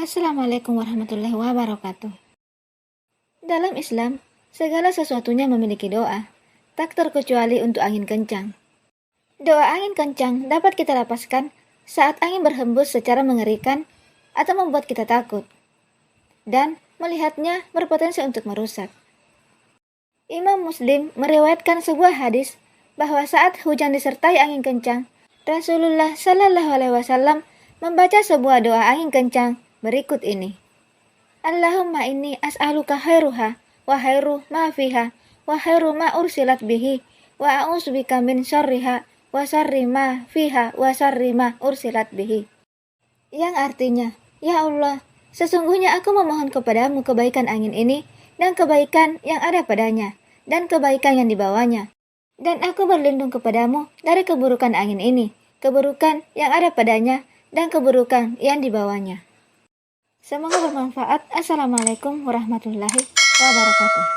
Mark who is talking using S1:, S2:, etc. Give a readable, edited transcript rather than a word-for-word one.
S1: Assalamualaikum warahmatullahi wabarakatuh. Dalam Islam, segala sesuatunya memiliki doa, tak terkecuali untuk angin kencang. Doa angin kencang dapat kita lepaskan saat angin berhembus secara mengerikan atau membuat kita takut, dan melihatnya berpotensi untuk merusak. Imam Muslim meriwayatkan sebuah hadis bahwa saat hujan disertai angin kencang, Rasulullah Shallallahu Alaihi Wasallam membaca sebuah doa angin kencang berikut ini. Allahumma inni as'aluka khairuha wa khairu ma fiha wa khairu ma ursilat bihi wa a'udzubika min syarriha wa syarri ma fiha wa syarri ma ursilat bihi. Yang artinya, ya Allah, sesungguhnya aku memohon kepadamu kebaikan angin ini dan kebaikan yang ada padanya dan kebaikan yang dibawanya. Dan aku berlindung kepadamu dari keburukan angin ini, keburukan yang ada padanya dan keburukan yang dibawanya. Semoga bermanfaat. Assalamualaikum warahmatullahi wabarakatuh.